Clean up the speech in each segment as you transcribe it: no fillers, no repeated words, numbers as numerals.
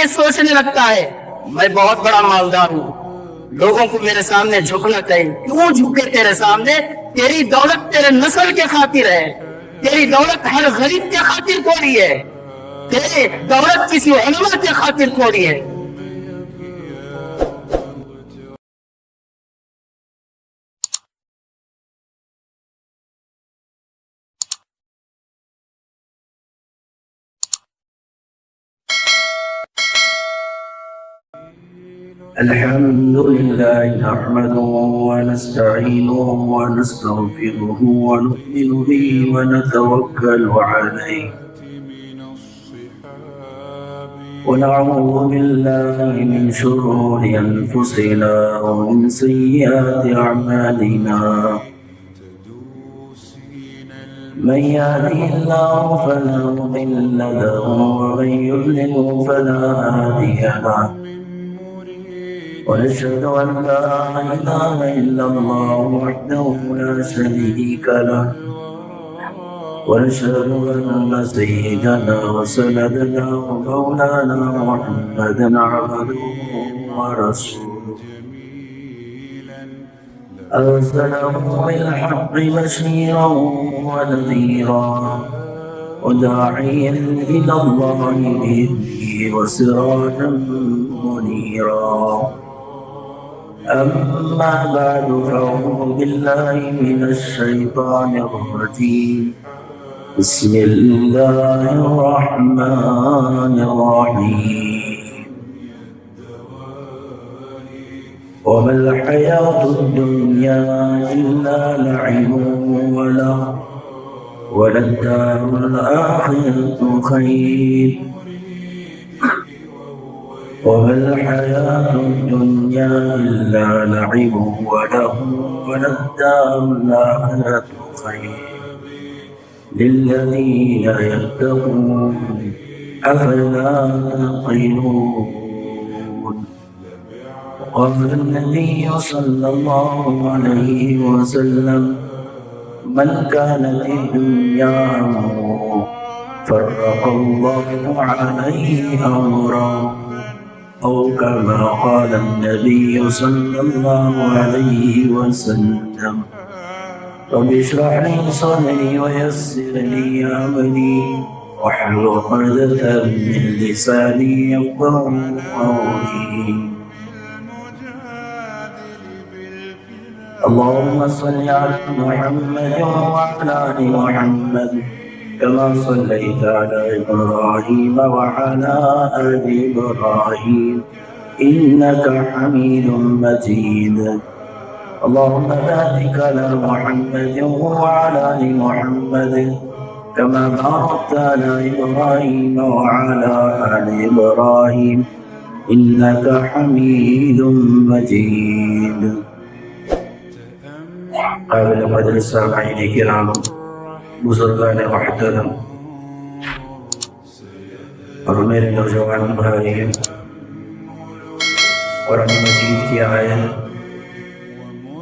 یہ سوچنے لگتا ہے میں بہت بڑا مالدار ہوں، لوگوں کو میرے سامنے جھکنا چاہیے. کیوں جھکے تیرے سامنے؟ تیری دولت تیرے نسل کے خاطر ہے، تیری دولت ہر غریب کے خاطر تھوڑی ہے، تیری دولت کسی علماء کے خاطر تھوڑی ہے. الحمد لله نحمده ونستعينه ونستغفره ونؤمن به ونتوكل عليه ونعوذ بالله من شرور أنفسنا ومن سيئات أعمالنا من يهده الله فلا مضل له ومن يضلل فلا هادي له ونشهد أن لا إله إلا الله وحده لا شريك له ونشهد أن سيدنا وسندنا ومولانا محمدا عبده ورسوله أرسله بالحق بشيرا ونذيرا وداعيا إلى الله بإذنه وسراجا منيرا. أما بعد فأعوذ بالله من الشيطان الرجيم. بسم الله الرحمن الرحيم. وما الحياة الدنيا إلا لعب ولهو وللدار الآخرة خير. وما الحياة الدنيا إلا لعب ولهو وللدار الآخرة خير للذين يتقون أفلا تعقلون. وقال النبي صلى الله عليه وسلم من كانت الدنيا همه فرق الله عليه أمره أو كما قال النبي صلى الله عليه وسلم. رب اشرح لي صدري ويسر لي أمري واحلل عقدة من لساني يفقهوا قولي. اللهم صل على محمد وعلى آل محمد كما صليت على إبراهيم وعلى آل إبراهيم إنك حميد مجيد. اللهم بارك على محمد وعلى آل محمد كما باركت على إبراهيم وعلى آل إبراهيم إنك حميد مجيد. قابل قدر السامعين الكرام، بزرگان محترم اور میرے نوجوان بھائی، قرآن مجید کی آیت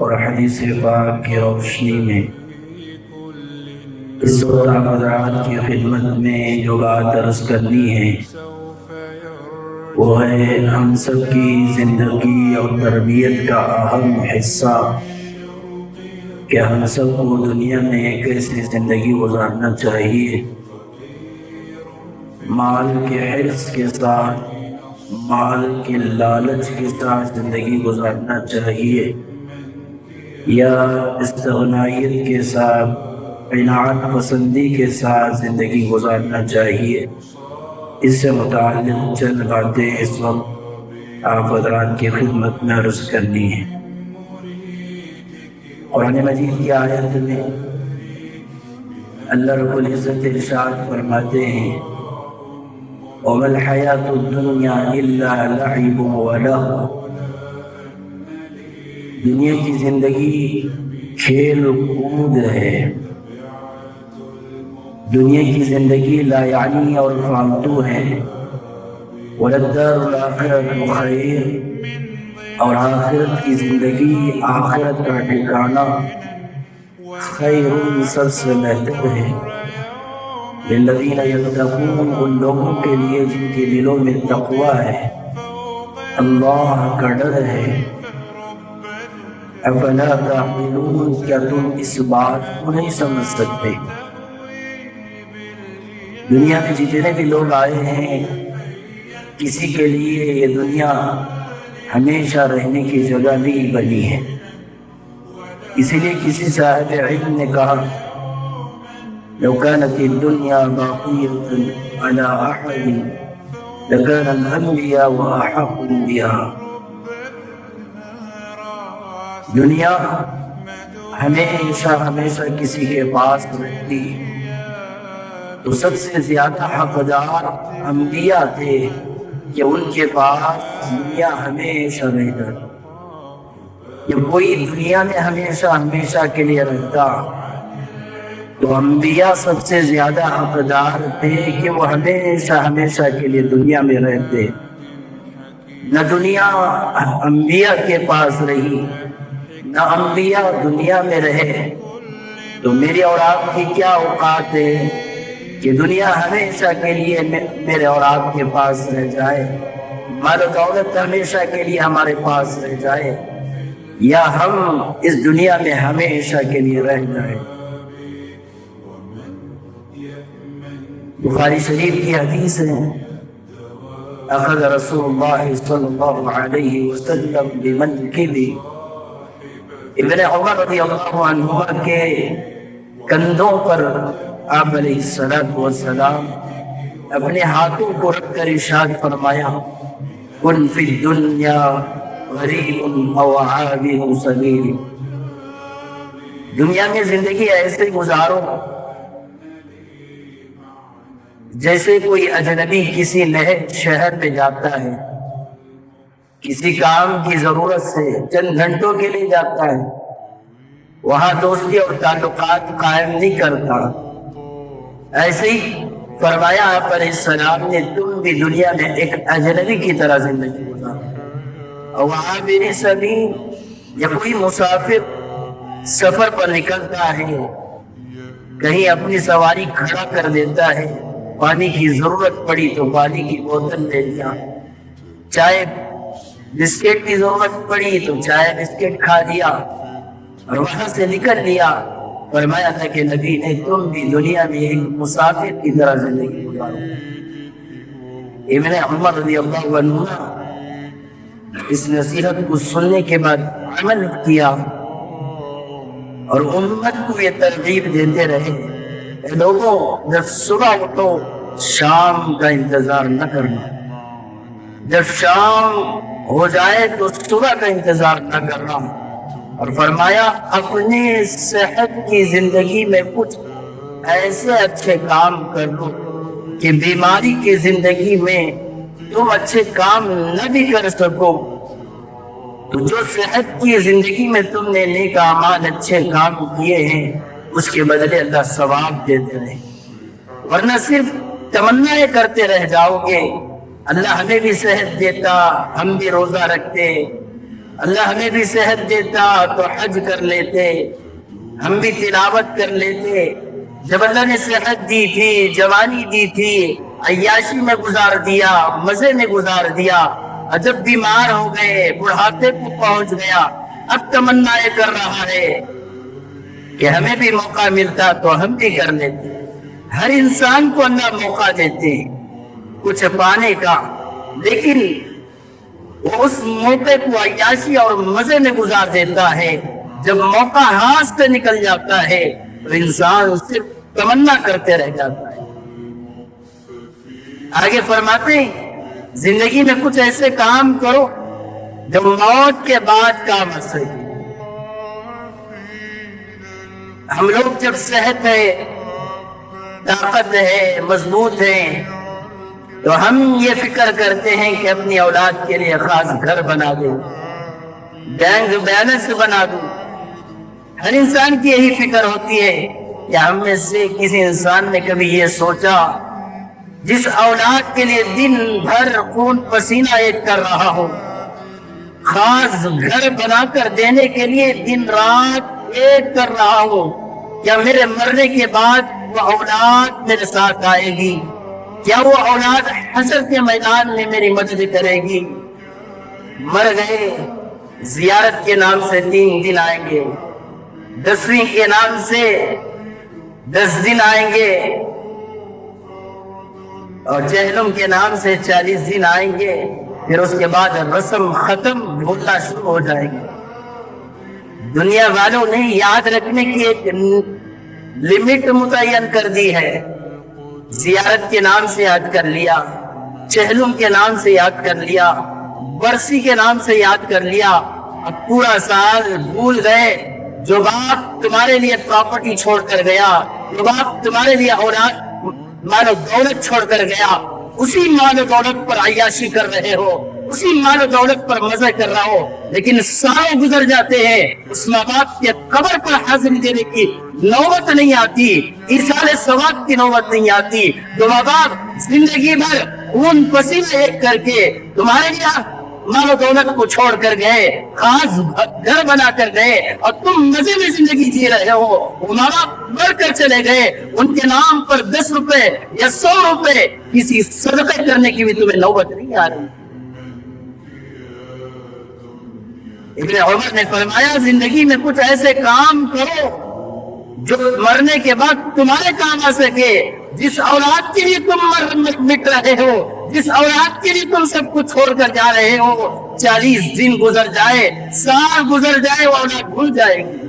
اور حدیث پاک کی روشنی میں اس وقت آپ حضرات کی خدمت میں جو بات عرض کرنی ہے وہ ہے ہم سب کی زندگی اور تربیت کا اہم حصہ کہ ہم سب کو دنیا میں کیسے زندگی گزارنا چاہیے. مال کے حرص کے ساتھ، مال کے لالچ کے ساتھ زندگی گزارنا چاہیے یا استغنائیت کے ساتھ، قناعت پسندی کے ساتھ زندگی گزارنا چاہیے. اس سے متعلق چند باتیں اس وقت آپ حضرات کی خدمت میں عرض کرنی ہیں. قرآن مجید کی آیت میں اللہ رب العزت ارشاد فرماتے ہیں وَمَا الْحَيَاةُ الدُّنْيَا إِلَّا لَعِبٌ وَلَهْوٌ. دنیا کی زندگی کھیل کود ہے، دنیا کی زندگی لا یعنی اور فالتو ہے. وَلَلدَّارُ الْآخِرَةُ خَيْرٌ، اور آخرت کی زندگی، آخرت کا ٹھکانہ خیر سب سے بہتر ہے. للذین یتقون، ان لوگوں کے لیے جن کے دلوں میں تقوی ہے، اللہ کا ڈر ہے۔ افلا تعقلون، کیا تم اس بات کو نہیں سمجھ سکتے؟ دنیا میں جتنے بھی لوگ آئے ہیں، کسی کے لیے یہ دنیا ہمیشہ رہنے کی جگہ نہیں بنی ہے۔ اسی لیے کسی صاحب علم نے کہا لو كانت الدنيا باقية على أحد لكان الأنبياء وأحق بها۔ دنیا ہمیشہ کسی کے پاس رہتی تو سب سے زیادہ حقدار انبیاء تھے کہ ان کے پاس دنیا ہمیشہ رہتا۔ جب کوئی دنیا میں ہمیشہ کے لیے رہتا تو انبیاء سب سے زیادہ حقدار تھے کہ وہ ہمیشہ کے لیے دنیا میں رہتے۔ نہ دنیا انبیاء کے پاس رہی، نہ انبیاء دنیا میں رہے، تو میری اور آپ کی کیا اوقات ہے کہ دنیا ہمیشہ کے لیے میرے اور آپ کے پاس رہ جائے، مال و دولت ہمیشہ کے لیے ہمارے پاس رہ جائے، یا ہم اس دنیا میں ہمیشہ کے لیے رہ جائیں۔ بخاری شریف کی حدیث ہے، اخذ رسول اللہ صلی اللہ علیہ وسلم بمنکبی، ابن عمر رضی اللہ عنہ کے کندھوں پر آپ علیہ السلام اپنے ہاتھوں کو رکھ کر ارشاد فرمایا، کن فی الدنیا غریب او عابر سبیل، دنیا میں زندگی ایسے گزارو جیسے کوئی اجنبی کسی نئے شہر میں جاتا ہے، کسی کام کی ضرورت سے چند گھنٹوں کے لیے جاتا ہے، وہاں دوستی اور تعلقات قائم نہیں کرتا۔ ایسے ہی فرمایا آپ علیہ السلام نے، تم بھی دنیا میں ایک اجنبی کی طرح زندگی گزارو۔ اور وہاں بھی سبیل، یا کوئی مسافر سفر پر نکلتا ہے، کہیں اپنی سواری کھڑا کر دیتا ہے، پانی کی ضرورت پڑی تو پانی کی بوتل لے لیا، چائے بسکٹ کی ضرورت پڑی تو چائے بسکٹ کھا لیا اور وہاں سے نکل لیا۔ فرمایا تھا کہ نبی نے، تم بھی دنیا میں ایک مسافر کی طرح زندگی گزارو۔ ابن عمر رضی اللہ عنہ اس نصیحت کو سننے کے بعد عمل کیا اور امت کو یہ ترغیب دیتے رہے، اے لوگوں، جب صبح اٹھو شام کا انتظار نہ کرنا، جب شام ہو جائے تو صبح کا انتظار نہ کرنا۔ اور فرمایا اپنی صحت کی زندگی میں کچھ ایسے اچھے کام کر لو کہ بیماری کی زندگی میں تم اچھے کام نہ بھی کر سکو، تو جو صحت کی زندگی میں تم نے نیک اعمال اچھے کام کیے ہیں اس کے بدلے اللہ ثواب دیتے رہے، ورنہ صرف تمنائیں کرتے رہ جاؤ گے۔ اللہ ہمیں بھی صحت دیتا ہم بھی روزہ رکھتے، اللہ ہمیں بھی صحت دیتا تو حج کر لیتے، ہم بھی تلاوت کر لیتے۔ جب اللہ نے صحت دی تھی، جوانی دی تھی، عیاشی میں گزار دیا، مزے میں گزار دیا، اور جب بیمار ہو گئے، بڑھاپے کو پہنچ گیا، اب تمنائیں کر رہا ہے کہ ہمیں بھی موقع ملتا تو ہم بھی کر لیتے۔ ہر انسان کو اللہ موقع دیتے ہیں کچھ پانے کا، لیکن وہ اس موقع کو عیاشی اور مزے میں گزار دیتا ہے۔ جب موقع ہاتھ سے نکل جاتا ہے تو انسان صرف تمنا کرتے رہ جاتا ہے۔ آگے فرماتے ہیں زندگی میں کچھ ایسے کام کرو جو موت کے بعد کام آ سکے۔ ہم لوگ جب صحت ہے، طاقت ہے، مضبوط ہے، تو ہم یہ فکر کرتے ہیں کہ اپنی اولاد کے لیے خاص گھر بنا دوں، بینک بیلنس بنا دوں۔ ہر انسان کی یہی فکر ہوتی ہے کہ ہم میں سے کسی انسان نے کبھی یہ سوچا جس اولاد کے لیے دن بھر خون پسینہ ایک کر رہا ہو، خاص گھر بنا کر دینے کے لیے دن رات ایک کر رہا ہو، کیا میرے مرنے کے بعد وہ اولاد میرے ساتھ آئے گی؟ کیا وہ اولاد حشر کے میدان میں میری مدد کرے گی؟ مر گئے، زیارت کے نام سے 3 دن آئیں گے، 10ویں کے نام سے 10 دن آئیں گے، اور جہنم کے نام سے 40 دن آئیں گے، پھر اس کے بعد رسم ختم، بھولنا شروع ہو جائے گی۔ دنیا والوں نے یاد رکھنے کی ایک لمٹ متعین کر دی ہے، زیارت کے نام سے یاد کر لیا، چہلم کے نام سے یاد کر لیا، برسی کے نام سے یاد کر لیا، اب پورا سال بھول گئے۔ جو باپ تمہارے لیے پراپرٹی چھوڑ کر گیا، جو باپ تمہارے لیے اولاد مال و دولت چھوڑ کر گیا، اسی مال و دولت پر عیاشی کر رہے ہو، اسی مال و دولت پر مزے کر رہا ہو، لیکن سال گزر جاتے ہیں، اس ماں باپ کے قبر پر حاضری دینے کی نوبت نہیں آتی، ایصال ثواب کی نوبت نہیں آتی۔ جو ماں باپ زندگی بھر خون پسینہ ایک کر کے تمہارے لیے مال و دولت کو چھوڑ کر گئے، خاص گھر بنا کر گئے، اور تم مزے میں زندگی جی رہے ہو، وہ ماں باپ مر کر چلے گئے، ان کے نام پر 10 روپے یا 100 روپے کسی صدقے کرنے کی بھی تمہیں نوبت نہیں آ رہی۔ ابن عمر نے فرمایا زندگی میں کچھ ایسے کام کرو جو مرنے کے بعد تمہارے کام آ سکے۔ جس اولاد کے لیے تم مٹ رہے ہو، جس اولاد کے لیے تم سب کچھ چھوڑ کر جا رہے ہو، 40 دن گزر جائے، سال گزر جائے، وہ اولاد بھول جائے گی۔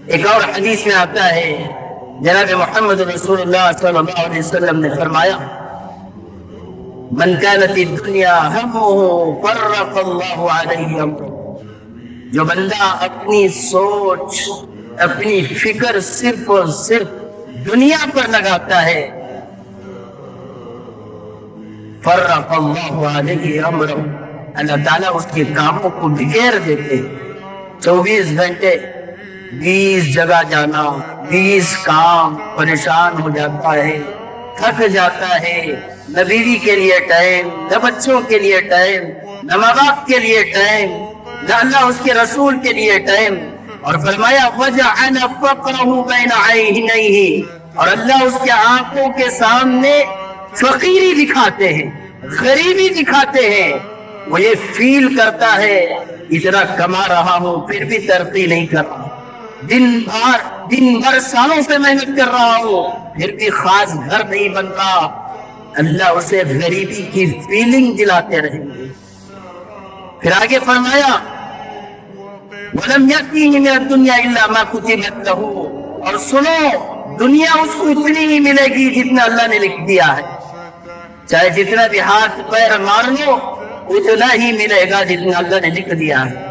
ایک اور حدیث میں آتا ہے، جناب محمد رسول اللہ صلی اللہ علیہ وسلم نے فرمایا من كانت الدنيا همه فرق الله عليه امره۔ جو بندہ اپنی سوچ، اپنی فکر صرف اور صرف دنیا پر لگاتا ہے، فرق اللہ علیہ امره، اللہ تعالیٰ اس کے کاموں کو بکھیر دیتے۔ 24 گھنٹے 20 جگہ جانا، 20 کام، پریشان ہو جاتا ہے، تھک جاتا ہے، نہ بیوی کے لیے ٹائم، نہ بچوں کے لیے ٹائم، نہ ماں باپ کے لیے ٹائم، نہ اللہ اس کے رسول کے لیے ٹائم۔ اور فرمایا وَجَعَلَ فَقْرَهُ بَيْنَ عَيْنَيْهِ، اور اللہ اس کے آنکھوں کے سامنے فقیری دکھاتے ہیں، غریبی دکھاتے ہیں۔ وہ یہ فیل کرتا ہے اتنا کما رہا ہوں پھر بھی ترقی نہیں کر رہا، دن بھر سالوں سے محنت کر رہا ہوں پھر بھی خاص گھر نہیں بن رہا۔ اللہ اسے غریبی کی فیلنگ دلاتے رہیں گے۔ پھر آگے فرمایا وَلَمْ يَأْتِهِ مِنَ الدُّنْيَا إِلَّا مَا كُتِبَتْ لَهُ، اور سنو دنیا اس کو اتنی ہی ملے گی جتنا اللہ نے لکھ دیا ہے، چاہے جتنا بھی ہاتھ پیر مار لو اتنا ہی ملے گا جتنا اللہ نے لکھ دیا ہے۔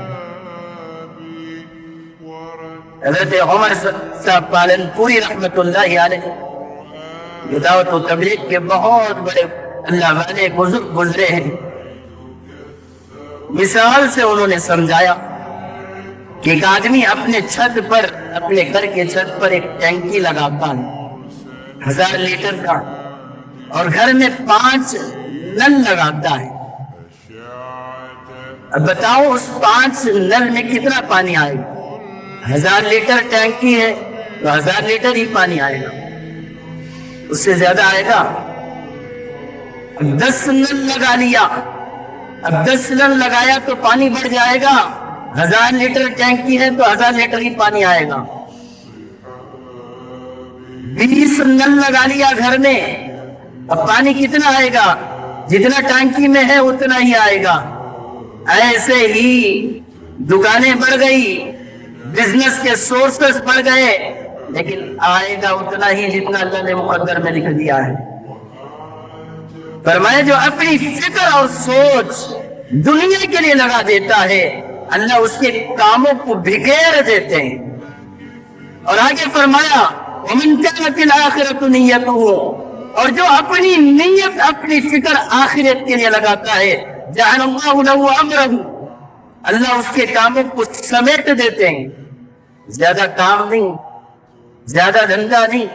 حضرت عمر صاحب پالن پوری رحمت اللہ علیہ دعوت و تبلیغ کے بہت بڑے اللہ والے بزرگ گزرے ہیں، مثال سے انہوں نے سمجھایا کہ ایک آدمی اپنے چھت پر، اپنے گھر کے چھت پر ایک ٹینکی لگاتا ہے 1000 لیٹر کا، اور گھر میں 5 نل لگاتا ہے۔ اب بتاؤ اس 5 نل میں کتنا پانی آئے گا؟ 1000 لیٹر ٹینکی ہے تو 1000 لیٹر ہی پانی آئے گا، اس سے زیادہ آئے گا؟ 10 نل لگا لیا، اب 10 نل لگایا تو پانی بڑھ جائے گا، 1000 لیٹر ٹینکی ہے تو 1000 لیٹر ہی پانی آئے گا۔ 20 نل لگا لیا گھر میں، اب پانی کتنا آئے گا؟ جتنا ٹینکی میں ہے اتنا ہی آئے گا۔ ایسے ہی دکانیں بڑھ گئی، بزنس کے سورسز بڑھ گئے، لیکن آئے گا اتنا ہی جتنا اللہ نے مقدر میں لکھ دیا ہے۔ فرمایا جو اپنی فکر اور سوچ دنیا کے لیے لگا دیتا ہے اللہ اس کے کاموں کو بکھیر دیتے ہیں۔ اور آگے فرمایا وَمَنْ كَانَتِ الْآخِرَةُ نِيَّتُهُ، اور جو اپنی نیت، اپنی فکر آخرت کے لیے لگاتا ہے جعل اللہ له امرہ، اللہ اس کے کاموں کو سمیٹ دیتے ہیں۔ زیادہ کام نہیں، زیادہ دھندا نہیں،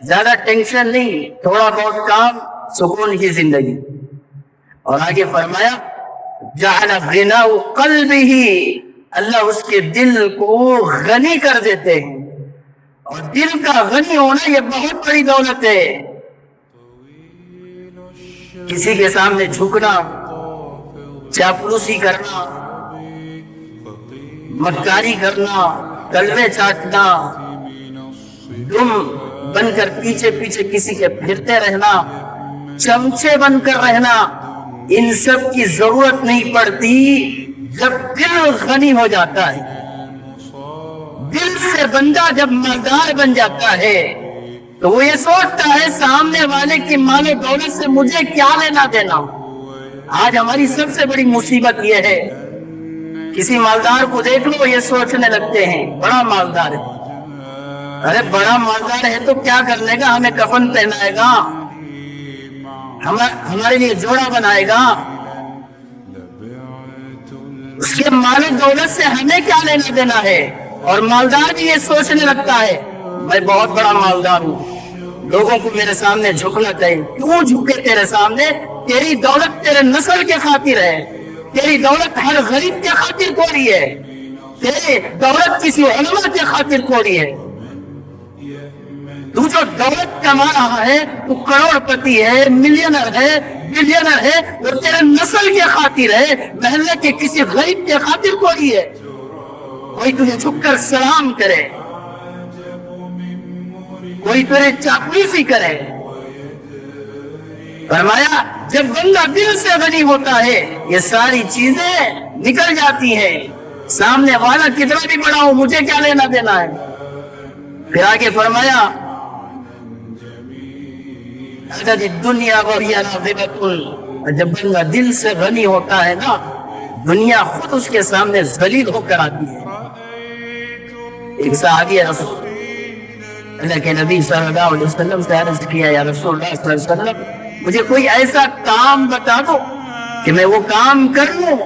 زیادہ ٹینشن نہیں، تھوڑا بہت کام، سکون کی زندگی۔ اور آگے فرمایا جعل غناء قلبہ اللہ اس کے دل کو غنی کر دیتے ہیں، اور دل کا غنی ہونا یہ بہت بڑی دولت ہے۔ کسی کے سامنے جھکنا، چاپلوسی کرنا، مکاری کرنا، کلمے چاٹنا، دم بن کر پیچھے پیچھے کسی کے پھرتے رہنا، چمچے بن کر رہنا، ان سب کی ضرورت نہیں پڑتی جب دل غنی ہو جاتا ہے۔ دل سے بندہ جب مالدار بن جاتا ہے تو وہ یہ سوچتا ہے سامنے والے کی مال و دولت سے مجھے کیا لینا دینا۔ آج ہماری سب سے بڑی مصیبت یہ ہے، کسی مالدار کو دیکھ لو یہ سوچنے لگتے ہیں بڑا مالدار ہے، ارے بڑا مالدار ہے تو کیا کرنے گا، ہمیں کفن پہنائے گا، ہمارے لیے جوڑا بنائے گا، اس کے مال و دولت سے ہمیں کیا لینا دینا ہے۔ اور مالدار بھی یہ سوچنے لگتا ہے میں بہت بڑا مالدار ہوں، لوگوں کو میرے سامنے جھکنا چاہیے۔ کیوں جھکے تیرے سامنے؟ تیری دولت تیرے نسل کے خاطر ہے، تیری دولت ہر غریب کے خاطر کوڑی ہے، تیری دولت کسی علماء کے خاطر کوڑی ہے۔ تو جو دولت کما رہا ہے، تو کروڑ پتی ہے، ملینر ہے، بلینر ہے، وہ تیرے نسل کے خاطر ہے، محلے کے کسی غریب کے خاطر کوئی ہے۔ کوئی تجھے جھک کر سلام کرے، کوئی تجھے چاپلوسی کرے۔ فرمایا جب بندہ دل سے غنی ہوتا ہے یہ ساری چیزیں نکل جاتی ہیں، سامنے والا کتنا بھی بڑا ہو مجھے کیا لینا دینا ہے۔ پھر آگے فرمایا دنیا جب بندہ دل سے غنی ہوتا ہے نا، دنیا خود اس کے سامنے ذلیل ہو کر آتی ہے۔ ایک صحابی رسول اللہ کے نبی صلی اللہ علیہ وسلم سے عرض کیا یا رسول اللہ صلی اللہ علیہ وسلم مجھے کوئی ایسا کام بتا دو کہ میں وہ کام کر لوں،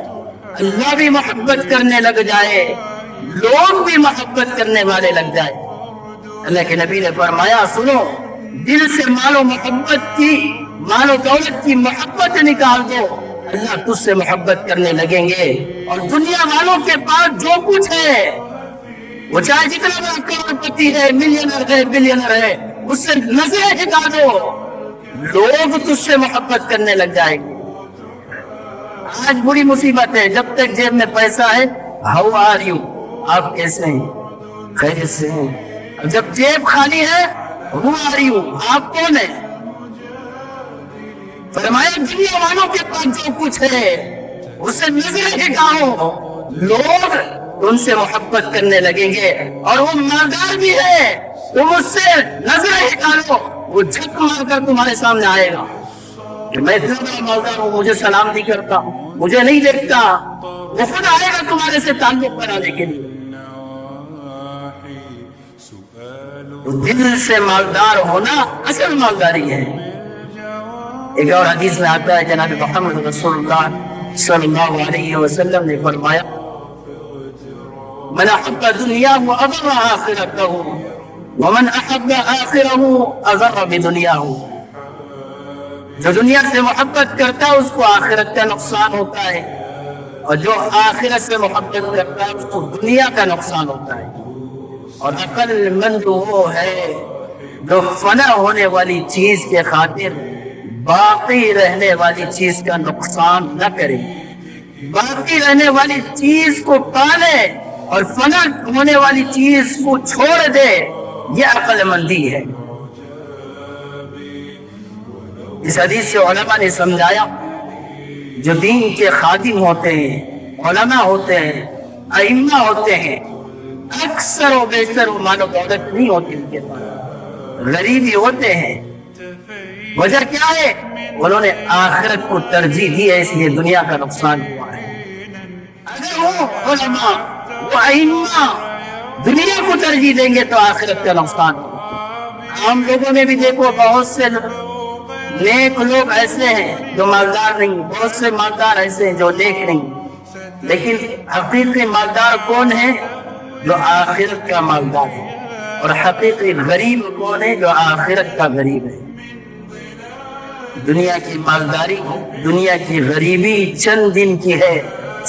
اللہ بھی محبت کرنے لگ جائے، لوگ بھی محبت کرنے والے لگ جائے۔ اللہ کے نبی نے فرمایا سنو، دل سے مال و دولت کی محبت نکال دو، اللہ تجھ سے محبت کرنے لگیں گے۔ اور دنیا والوں کے پاس جو کچھ ہے، وہ چاہے جتنا بڑا کروڑ پتی ہے، ملینر ہے، بلینر ہے، اس سے نظریں ہٹا دو، لوگ تجھ سے محبت کرنے لگ جائیں گے۔ آج بری مصیبت ہے، جب تک جیب میں پیسہ ہے ہاؤ آر یو، آپ کیسے ہیں، خیریت سے ہیں، جب جیب خالی ہے ہو آر یو، آپ کون ہیں۔ فرمایا دنیا والوں کے پاس جو کچھ ہے اس سے نظریں ہٹاؤ، لوگ ان سے محبت کرنے لگیں گے۔ اور وہ مالدار بھی ہے، تم اس سے نظریں ہٹا لو، وہ جھک مار کر تمہارے سامنے آئے گا کہ میں اتنا بڑا مالدار ہوں، مجھے سلام نہیں کرتا، مجھے نہیں دیکھتا، وہ خود آئے گا تمہارے سے تعلق بنانے کے لیے۔ تو دل سے مالدار ہونا اصل مالداری ہے۔ ایک اور حدیث میں آتا ہے جناب محمد رسول اللہ صلی اللہ علیہ وسلم نے فرمایا من احب دنیاہ اضر آخرتہ ومن احب آخرہ اضر بدنیاہ، جو دنیا سے محبت کرتا ہے اس کو آخرت کا نقصان ہوتا ہے، اور جو آخرت سے محبت کرتا ہے اس کو دنیا کا نقصان ہوتا ہے۔ اور عقل مند وہ ہے جو فنا ہونے والی چیز کے خاطر باقی رہنے والی چیز کا نقصان نہ کرے، باقی رہنے والی چیز کو پالے اور فنا ہونے والی چیز کو چھوڑ دے، یہ عقل مندی ہے۔ اس حدیث سے علماء نے سمجھایا جو دین کے خادم ہوتے ہیں، علماء ہوتے ہیں، ائمہ ہوتے ہیں، اکثر و بیشتر وہ مال و دولت نہیں ہوتی ان کے پاس، غریبی ہوتے ہیں۔ وجہ کیا ہے؟ انہوں نے آخرت کو ترجیح دی ہے، اس لیے دنیا کا نقصان ہوا ہے۔ اگر وہ علماء، وہ ائمہ دنیا کو ترجیح دیں گے تو آخرت کا نقصان ہوگا۔ عام لوگوں میں بھی دیکھو بہت سے نیک لوگ ایسے ہیں جو مالدار نہیں، بہت سے مالدار ایسے ہیں جو نیک نہیں، لیکن حقیقی مالدار کون ہے؟ جو آخرت کا مالدار ہے۔ اور حقیقی غریب کون ہے؟ جو آخرت کا غریب ہے۔ دنیا کی مالداری، دنیا کی غریبی چند دن کی ہے،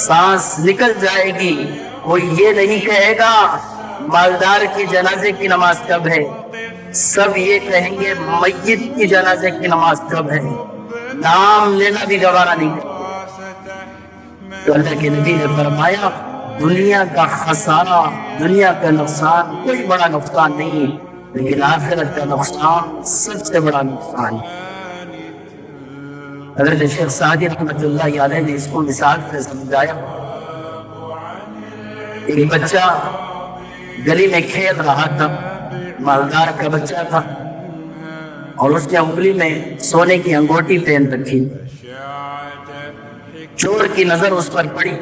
سانس نکل جائے گی، وہ یہ نہیں کہے گا مالدار کی جنازے کی نماز کب ہے، سب یہ کہیں گے میت کی جنازے کی نماز کب ہے، نام لینا بھی گوارا نہیں کرے۔ تو اللہ کے نبی نے فرمایا دنیا کا خسارہ، دنیا کا نقصان کوئی بڑا نقصان نہیں، لیکن آخرت کا نقصان سب سے بڑا نقصان ہے۔ حضرت شیخ سعدی رحمۃ اللہ علیہ نے اس کو مثال سے سمجھایا۔ ایک بچہ گلی میں کھیل رہا تھا، مالدار کا بچہ تھا، اور اس نے انگلی میں سونے کی انگوٹی پہن رکھی، چور کی نظر اس پر پڑی،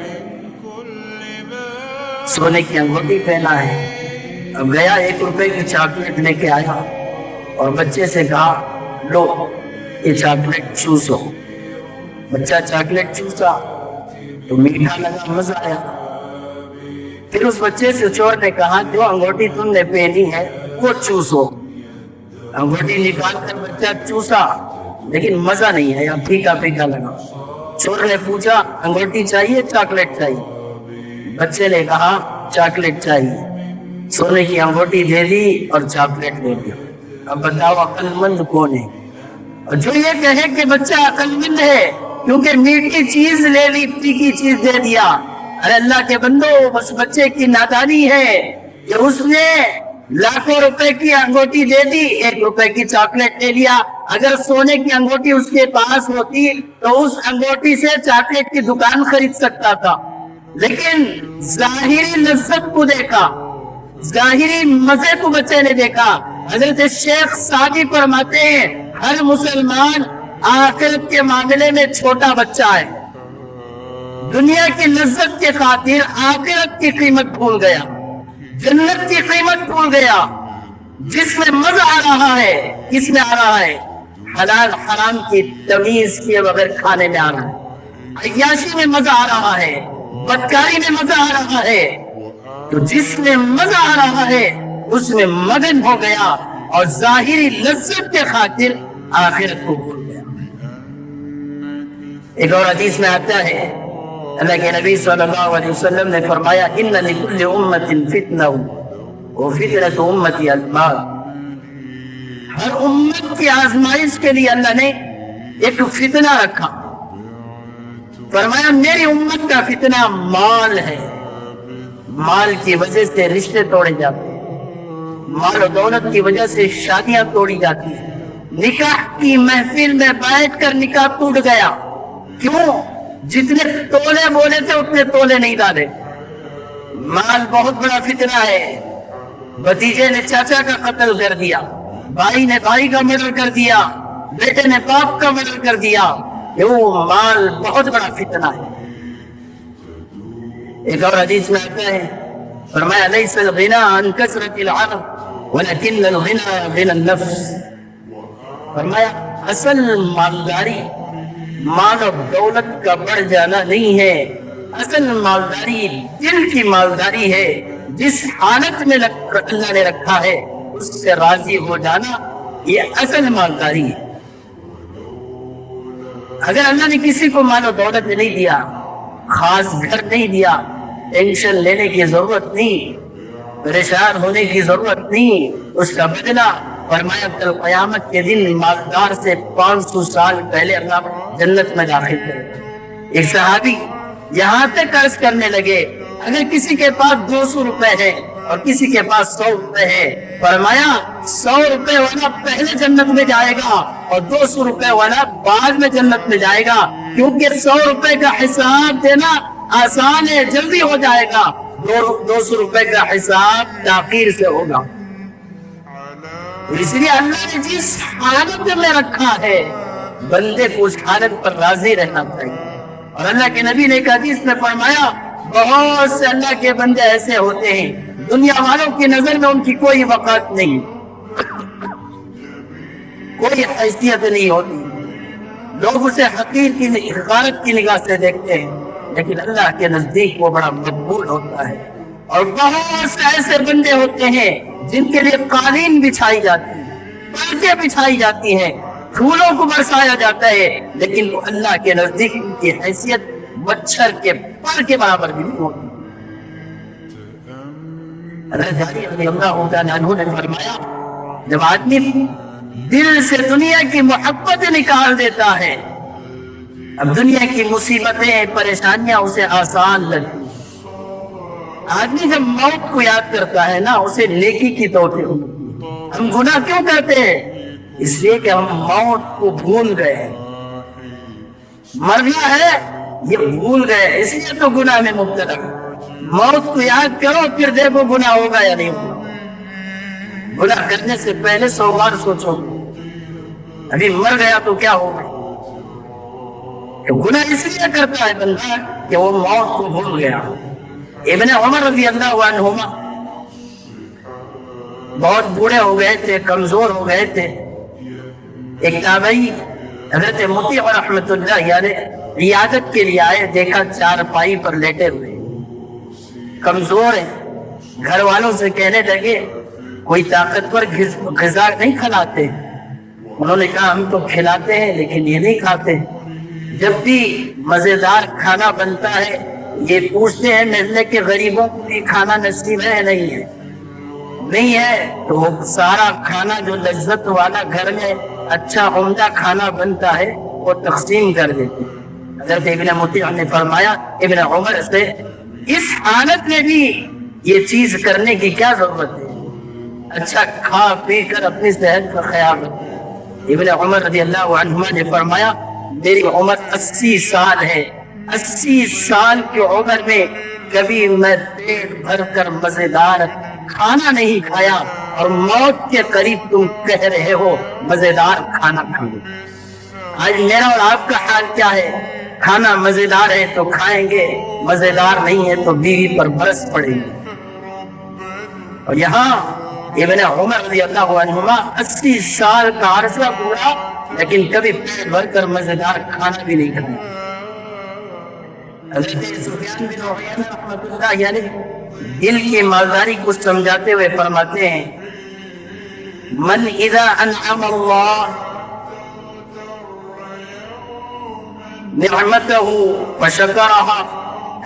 سونے کی انگوٹی پہنا ہے۔ اب گیا 1 روپے کی چاکلیٹ لے کے آیا اور بچے سے کہا لو یہ چاکلیٹ چوسو۔ بچہ چاکلیٹ چوسا تو میٹھا لگا، مزہ آیا۔ پھر اس بچے سے چور نے کہا جو انگوٹی تم نے پہنی ہے وہ چوسو۔ انگوٹی نکال کر بچہ چوسا لیکن مزہ نہیں آیا، پھیکا پھیکا لگا۔ چور نے پوچھا انگوٹی چاہیے چاکلیٹ چاہیے؟ بچے نے کہا چاکلیٹ چاہیے۔ سونے کی انگوٹی دے دی اور چاکلیٹ دے دیا۔ اب بتاؤ عقل مند کون ہے؟ اور جو یہ کہے کہ بچہ عقل مند ہے کیونکہ میٹھی چیز لے لی، پھیکی چیز دے دیا، ارے اللہ کے بندو بس بچے کی نادانی ہے کہ اس نے لاکھوں روپے کی انگوٹی دے دی، 1 روپے کی چاکلیٹ لے لیا۔ اگر سونے کی انگوٹی اس کے پاس ہوتی تو اس انگوٹی سے چاکلیٹ کی دکان خرید سکتا تھا، لیکن ظاہری لذت کو دیکھا، ظاہری مزے کو بچے نے دیکھا۔ حضرت شیخ سعدی فرماتے ہیں ہر مسلمان آخرت کے معاملے میں چھوٹا بچہ ہے، دنیا کی لذت کے خاطر آخرت کی قیمت بھول گیا، جنت کی قیمت بھول گیا۔ جس میں مزہ آ رہا ہے، کس میں آ رہا ہے؟ حلال حرام کی تمیز کیے بغیر کھانے میں آ رہا ہے، عیاشی میں مزہ آ رہا ہے، بدکاری میں مزہ آ رہا ہے۔ تو جس میں مزہ آ رہا ہے اس میں مگن ہو گیا اور ظاہری لذت کے خاطر آخرت کو بھول گیا۔ ایک اور حدیث میں آتا ہے اللہ کے نبی صلی اللہ علیہ وسلم نے فرمایا ان لکل امت فتنہ وفتنۃ امتی المال۔ ہر امت کی آزمائش کے لیے اللہ نے ایک فتنہ رکھا، فرمایا میری امت کا فتنہ مال ہے۔ مال کی وجہ سے رشتے توڑے جاتے ہیں، مال و دولت کی وجہ سے شادیاں توڑی جاتی ہیں۔ نکاح کی محفل میں بیٹھ کر نکاح ٹوٹ گیا، کیوں؟ جتنے تولے بولے تھے اتنے تولے نہیں ڈالے۔ مال بہت بڑا فتنہ ہے۔ بھتیجے نے چاچا کا قتل کر دیا، بھائی نے بھائی کا مرڈر کر دیا، بیٹے نے باپ کا مرڈر کر دیا۔ وہ مال بہت بڑا فتنہ ہے۔ ایک اور حدیث میں آتا ہے فرمایا لیس الغنى عن کثرت العرب ولكن الغنى غنى النفس۔ فرمایا اصل مالداری مال و دولت کا بڑھ جانا نہیں ہے، اصل مالداری دل کی مالداری ہے۔ جس حالت میں اللہ نے رکھا ہے اس سے راضی ہو جانا، یہ اصل مالداری ہے۔ اگر اللہ نے کسی کو مال و دولت نہیں دیا، خاص گھر نہیں دیا، ٹینشن لینے کی ضرورت نہیں، پریشان ہونے کی ضرورت نہیں، اس کا بدلہ فرمایا کل قیامت کے دن مالدار سے 500 سال پہلے اللہ جنت میں داخل کرے۔ ایک صحابی یہاں تک عرض کرنے لگے اگر کسی کے پاس 200 روپے ہے اور کسی کے پاس 100 روپے ہے، فرمایا 100 روپے والا پہلے جنت میں جائے گا اور 200 روپے والا بعد میں جنت میں جائے گا، کیونکہ 100 روپے کا حساب دینا آسان ہے، جلدی ہو جائے گا، 200 روپے کا حساب تاخیر سے ہوگا۔ اس لیے اللہ نے جس حالت میں رکھا ہے بندے کو اس حالت پر راضی رہنا چاہیے۔ اور اللہ کے نبی نے ایک حدیث میں فرمایا بہت سے اللہ کے بندے ایسے ہوتے ہیں دنیا والوں کی نظر میں ان کی کوئی وقت نہیں، کوئی حیثیت نہیں ہوتی، لوگ اسے حقیر کی حقارت کی نگاہ سے دیکھتے ہیں، لیکن اللہ کے نزدیک وہ بڑا مقبول ہوتا ہے۔ اور بہت سے ایسے بندے ہوتے ہیں جن کے لیے قالین بچھائی جاتی ہے، پردے بچھائی جاتی ہیں، پھولوں کو برسایا جاتا ہے، لیکن وہ اللہ کے نزدیک ان کی حیثیت مچھر کے پر کے برابر بھی نہیں ہوتی۔ حضرت علی رضی اللہ تعالیٰ عنہ نے فرمایا جب آدمی دل سے دنیا کی محبت نکال دیتا ہے، اب دنیا کی مصیبتیں پریشانیاں اسے آسان لگتی، آدمی جب موت کو یاد کرتا ہے نا اسے نیکی کی توفیق ہوتی ہے۔ ہم گناہ کیوں کرتے ہیں؟ اس لیے کہ ہم موت کو بھول گئے ہیں، مرنا ہے یہ بھول گئے، اس لیے تو گناہ میں مبتلا۔ موت کو یاد کرو پھر دیکھو گناہ ہوگا یا نہیں ہوگا۔ گناہ کرنے سے پہلے 100 بار سوچو ابھی مر گیا تو کیا ہوگا۔ کہ گناہ اس لیے کرتا ہے بندہ کہ وہ موت کو بھول گیا۔ ابن عمر رضی اللہ عنہما بہت بوڑھے ہو گئے تھے، کمزور ہو گئے تھے۔ ایک تابعی حضرت مطیع رحمۃ اللہ یعنی عیادت کے لیے آئے، دیکھا چارپائی پر لیٹے ہوئے، کمزور ہیں۔ گھر والوں سے کہنے لگے کوئی طاقتور غذا نہیں کھلاتے؟ انہوں نے کہا ہم تو کھلاتے ہیں لیکن یہ نہیں کھاتے۔ جب بھی مزیدار کھانا بنتا ہے یہ پوچھتے ہیں محلے کے غریبوں کو بھی کھانا نصیب ہے نہیں ہے؟ نہیں ہے تو وہ سارا کھانا جو لذت والا گھر میں اچھا عمدہ کھانا بنتا ہے وہ تقسیم کر دیتے۔ حضرت ابن مطیع نے فرمایا ابن عمر سے اس حالت میں بھی یہ چیز کرنے کی کیا ضرورت ہے؟ اچھا کھا پی کر اپنی صحت کا خیال رکھو۔ ابن عمر رضی اللہ عنہما نے فرمایا میری عمر 80 سال ہے، 80 سال کی عمر میں کبھی میں پیٹ بھر کر مزیدار کھانا نہیں کھایا، اور موت کے قریب تم کہہ رہے ہو مزیدار کھانا کھاؤ۔ آج میرا اور آپ کا حال کیا ہے؟ کھانا مزیدار ہے تو کھائیں گے، مزیدار نہیں ہے تو بیوی پر برس پڑیں گے۔ اور یہاں ابن عمر رضی اللہ عنہما 80 سال کا عرصہ پورا لیکن کبھی پیٹ بھر کر مزیدار کھانا بھی نہیں کھایا۔ حضرت سفیان بن عیینہ رحمۃ اللہ یعنی دل کی مالداری کو سمجھاتے ہوئے فرماتے ہیں من اذا انعم اللہ نعمتہ فشکرہا،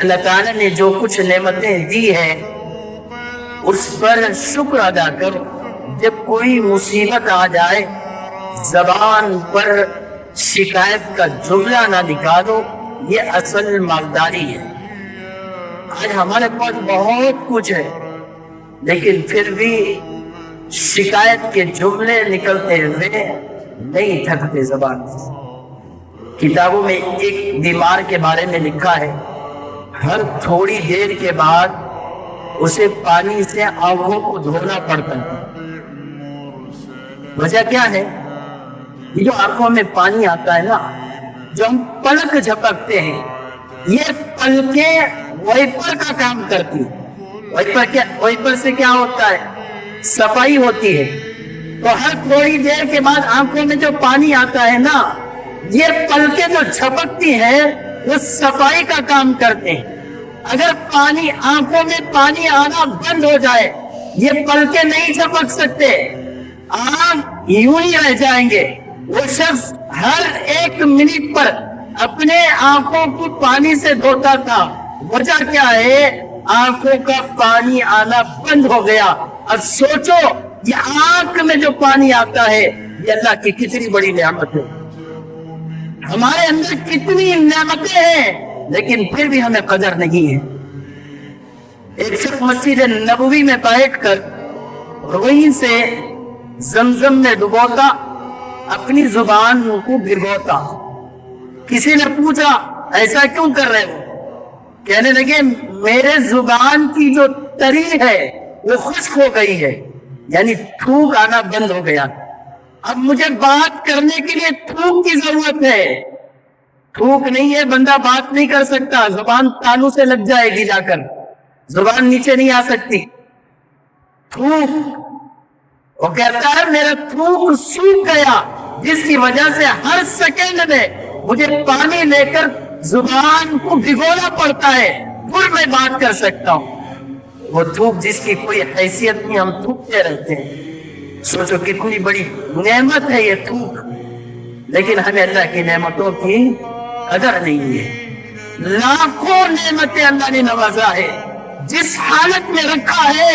اللہ تعالیٰ نے جو کچھ نعمتیں دی ہیں اس پر شکر ادا کرو۔ جب کوئی مصیبت آ جائے زبان پر شکایت کا جملہ نہ نکالو، یہ اصل مالداری ہے۔ آج ہمارے پاس بہت کچھ ہے لیکن پھر بھی شکایت کے جملے نکلتے ہوئے نہیں تھکتے زبان سے۔ کتابوں میں ایک بیمار کے بارے میں لکھا ہے ہر تھوڑی دیر کے بعد اسے پانی سے آنکھوں کو دھونا پڑتا ہے۔ وجہ کیا ہے؟ یہ جو آنکھوں میں پانی آتا ہے نا، جو ہم پلک جھپکتے ہیں، یہ پلکیں وائپر کا کام کرتی ہیں۔ وائپر سے کیا ہوتا ہے؟ صفائی ہوتی ہے۔ تو ہر تھوڑی دیر کے بعد آنکھوں میں جو پانی آتا ہے نا، یہ پلکیں جو جھپکتی ہیں وہ صفائی کا کام کرتے ہیں۔ اگر پانی آنکھوں میں پانی آنا بند ہو جائے یہ پلکیں نہیں جھپک سکتے، آنکھ یوں ہی رہ جائیں گے۔ وہ شخص ہر 1 منٹ پر اپنے آنکھوں کو پانی سے دھوتا تھا، وجہ کیا ہے؟ آنکھوں کا پانی آنا بند ہو گیا۔ اب سوچو یہ آنکھ میں جو پانی آتا ہے یہ اللہ کی کتنی بڑی نعمت ہے۔ ہمارے اندر کتنی نعمتیں ہیں لیکن پھر بھی ہمیں قدر نہیں ہے۔ ایک شخص مسجد نبوی میں بیٹھ کر وہیں سے زمزم میں ڈبوتا، اپنی زبان کو بھگوتا۔ کسی نے پوچھا ایسا کیوں کر رہے ہو؟ کہنے لگے میرے زبان کی جو تری ہے وہ خشک ہو گئی ہے، یعنی تھوک آنا بند ہو گیا۔ اب مجھے بات کرنے کے لیے تھوک کی ضرورت ہے۔ تھوک نہیں ہے بندہ بات نہیں کر سکتا، زبان تالو سے لگ جائے گی، جا کر زبان نیچے نہیں آ سکتی۔ تھوک، وہ کہتا ہے میرا تھوک سوکھ گیا جس کی وجہ سے ہر سیکنڈ میں مجھے پانی لے کر زبان کو بھگونا پڑتا ہے، پھر میں بات کر سکتا ہوں۔ وہ تھوک جس کی کوئی حیثیت نہیں، ہم تھوکتے رہتے ہیں۔ سوچو کتنی بڑی نعمت ہے یہ تھوک، لیکن ہمیں اللہ کی نعمتوں کی قدر نہیں ہے۔ لاکھوں نعمتیں اللہ نے نوازا ہے، جس حالت میں رکھا ہے